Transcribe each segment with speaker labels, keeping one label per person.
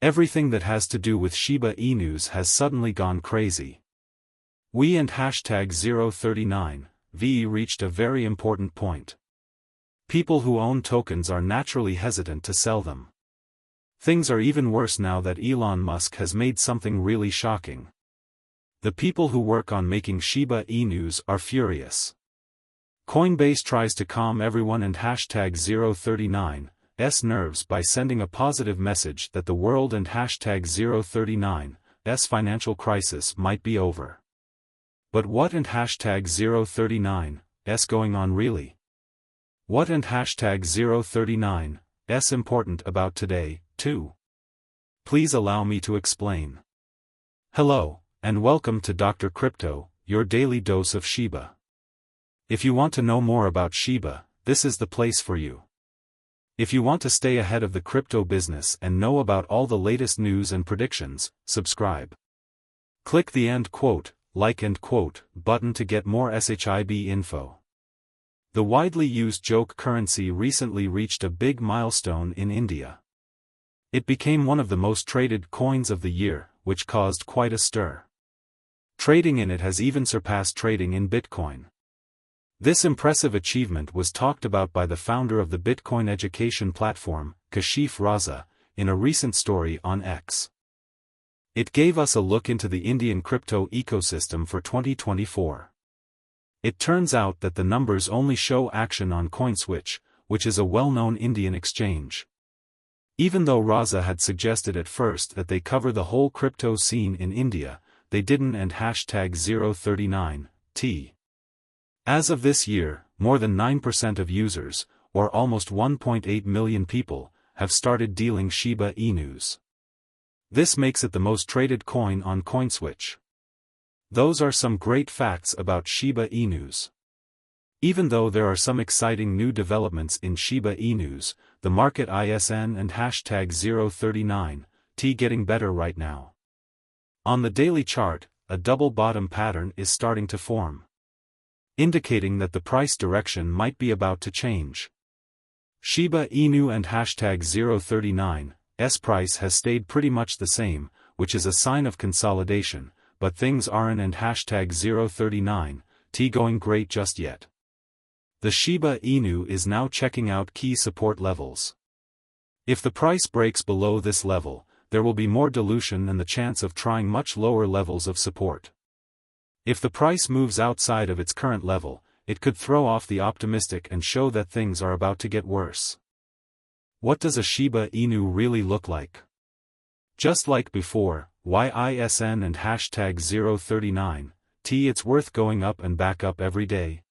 Speaker 1: Everything that has to do with Shiba Inus has suddenly gone crazy. We and hashtag 039V reached a very important point. People who own tokens are naturally hesitant to sell them. Things are even worse now that Elon Musk has made something really shocking. The people who work on making Shiba Inus are furious. Coinbase tries to calm everyone and hashtag 039's nerves by sending a positive message that the world and hashtag 039's financial crisis might be over. But what and hashtag 039's going on really? What and hashtag 039's important about today, too? Please allow me to explain. Hello, and welcome to Dr. Crypto, your daily dose of Shiba. If you want to know more about Shiba, this is the place for you. If you want to stay ahead of the crypto business and know about all the latest news and predictions, subscribe. Click the like button to get more SHIB info. The widely used joke currency recently reached a big milestone in India. It became one of the most traded coins of the year, which caused quite a stir. Trading in it has even surpassed trading in Bitcoin. This impressive achievement was talked about by the founder of the Bitcoin education platform, Kashif Raza, in a recent story on X. It gave us a look into the Indian crypto ecosystem for 2024. It turns out that the numbers only show action on CoinSwitch, which is a well-known Indian exchange. Even though Raza had suggested at first that they cover the whole crypto scene in India, they didn't and hashtag 039T. As of this year, more than 9% of users, or almost 1.8 million people, have started dealing Shiba Inus. This makes it the most traded coin on CoinSwitch. Those are some great facts about Shiba Inus. Even though there are some exciting new developments in Shiba Inus, the market ISN and hashtag 039T getting better right now. On the daily chart, a double bottom pattern is starting to form, indicating that the price direction might be about to change. Shiba Inu and hashtag 039's price has stayed pretty much the same, which is a sign of consolidation, but things aren't and hashtag 039T going great just yet. The Shiba Inu is now checking out key support levels. If the price breaks below this level, there will be more dilution and the chance of trying much lower levels of support. If the price moves outside of its current level, it could throw off the optimistic and show that things are about to get worse. What does a Shiba Inu really look like? Just like before, YISN and hashtag 039T, it's worth going up and back up every day.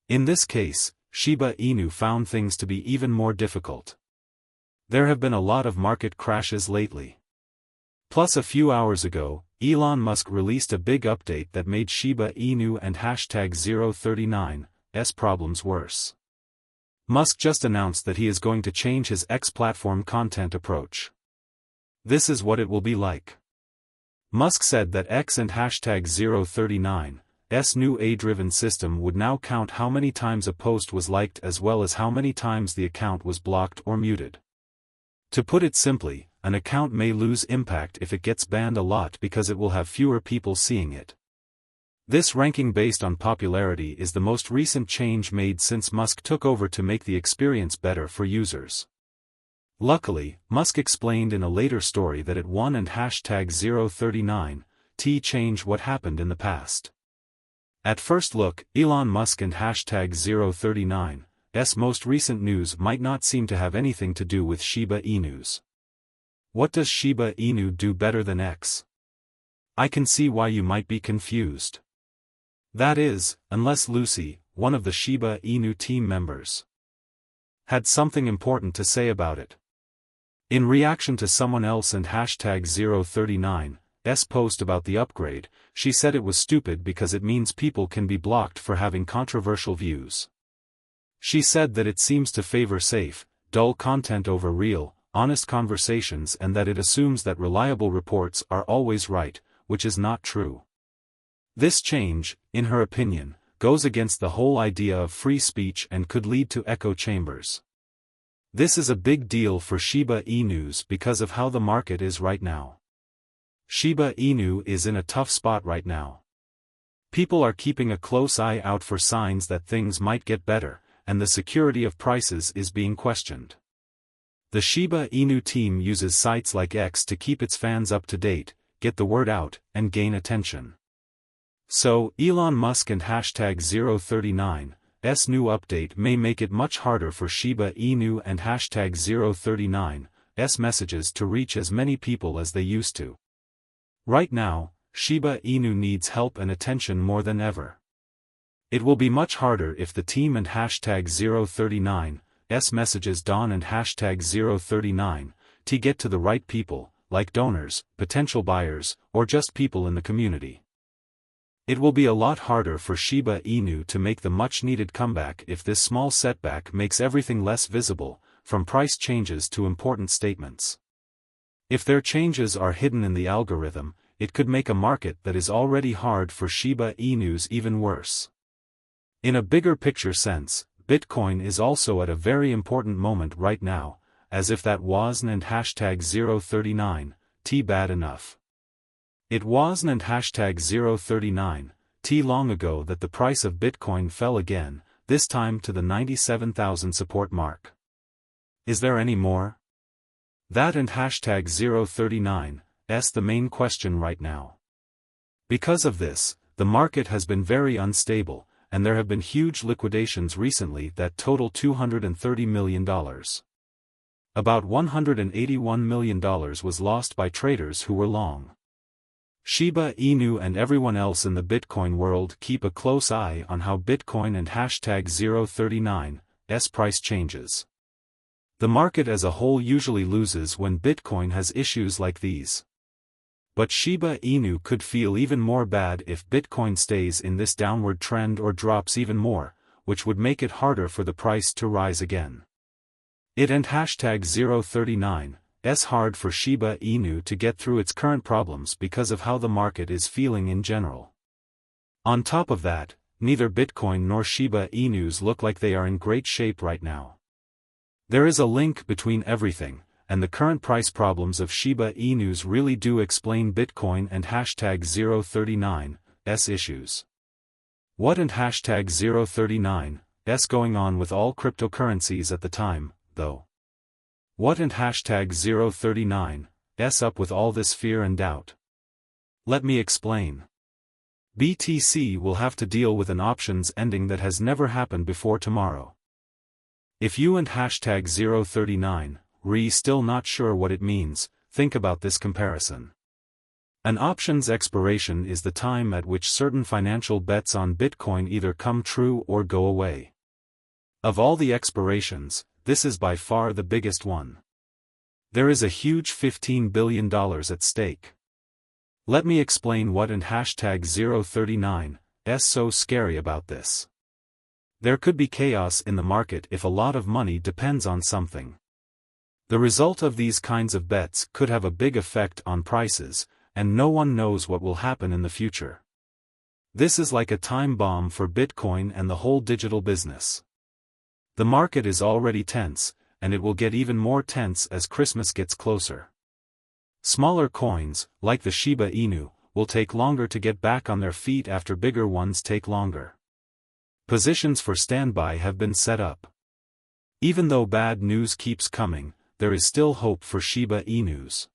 Speaker 1: In this case, Shiba Inu found things to be even more difficult. There have been a lot of market crashes lately. Plus a few hours ago, Elon Musk released a big update that made Shiba Inu and hashtag 039's problems worse. Musk just announced that he is going to change his X platform content approach. This is what it will be like. Musk said that X and hashtag 039's new AI-driven system would now count how many times a post was liked as well as how many times the account was blocked or muted. To put it simply, an account may lose impact if it gets banned a lot because it will have fewer people seeing it. This ranking based on popularity is the most recent change made since Musk took over to make the experience better for users. Luckily, Musk explained in a later story that it won and hashtag 039T change what happened in the past. At first look, Elon Musk and hashtag 039's most recent news might not seem to have anything to do with Shiba Inus. What does Shiba Inu do better than X? I can see why you might be confused. That is, unless Lucy, one of the Shiba Inu team members, had something important to say about it. In reaction to someone else and hashtag 039's post about the upgrade, she said it was stupid because it means people can be blocked for having controversial views. She said that it seems to favor safe, dull content over real, honest conversations and that it assumes that reliable reports are always right, which is not true. This change, in her opinion, goes against the whole idea of free speech and could lead to echo chambers. This is a big deal for Shiba Inus because of how the market is right now. Shiba Inu is in a tough spot right now. People are keeping a close eye out for signs that things might get better, and the security of prices is being questioned. The Shiba Inu team uses sites like X to keep its fans up to date, get the word out, and gain attention. So, Elon Musk and hashtag 039's new update may make it much harder for Shiba Inu and hashtag 039's messages to reach as many people as they used to. Right now, Shiba Inu needs help and attention more than ever. It will be much harder if the team and hashtag 039's messages Don and hashtag 039 to get to the right people, like donors, potential buyers, or just people in the community. It will be a lot harder for Shiba Inu to make the much-needed comeback if this small setback makes everything less visible, from price changes to important statements. If their changes are hidden in the algorithm, it could make a market that is already hard for Shiba Inus even worse. In a bigger picture sense, Bitcoin is also at a very important moment right now, as if that wasn't and hashtag 039 bad enough. It wasn't and hashtag 039 long ago that the price of Bitcoin fell again, this time to the 97,000 support mark. Is there any more? That and hashtag 039's the main question right now. Because of this, the market has been very unstable, and there have been huge liquidations recently that total $230 million. About $181 million was lost by traders who were long. Shiba Inu and everyone else in the Bitcoin world keep a close eye on how Bitcoin and hashtag 039's price changes. The market as a whole usually loses when Bitcoin has issues like these. But Shiba Inu could feel even more bad if Bitcoin stays in this downward trend or drops even more, which would make it harder for the price to rise again. It and hashtag 039's hard for Shiba Inu to get through its current problems because of how the market is feeling in general. On top of that, neither Bitcoin nor Shiba Inus look like they are in great shape right now. There is a link between everything, and the current price problems of Shiba Inus really do explain Bitcoin and hashtag 039's issues. What and hashtag 039's going on with all cryptocurrencies at the time, though? What and hashtag 039's up with all this fear and doubt? Let me explain. BTC will have to deal with an options ending that has never happened before tomorrow. If you and hashtag 039 still not sure what it means, think about this comparison. An options expiration is the time at which certain financial bets on Bitcoin either come true or go away. Of all the expirations, this is by far the biggest one. There is a huge $15 billion at stake. Let me explain what and hashtag 039's so scary about this. There could be chaos in the market if a lot of money depends on something. The result of these kinds of bets could have a big effect on prices, and no one knows what will happen in the future. This is like a time bomb for Bitcoin and the whole digital business. The market is already tense, and it will get even more tense as Christmas gets closer. Smaller coins, like the Shiba Inu, will take longer to get back on their feet after bigger ones take longer. Positions for standby have been set up. Even though bad news keeps coming, there is still hope for Shiba Inus.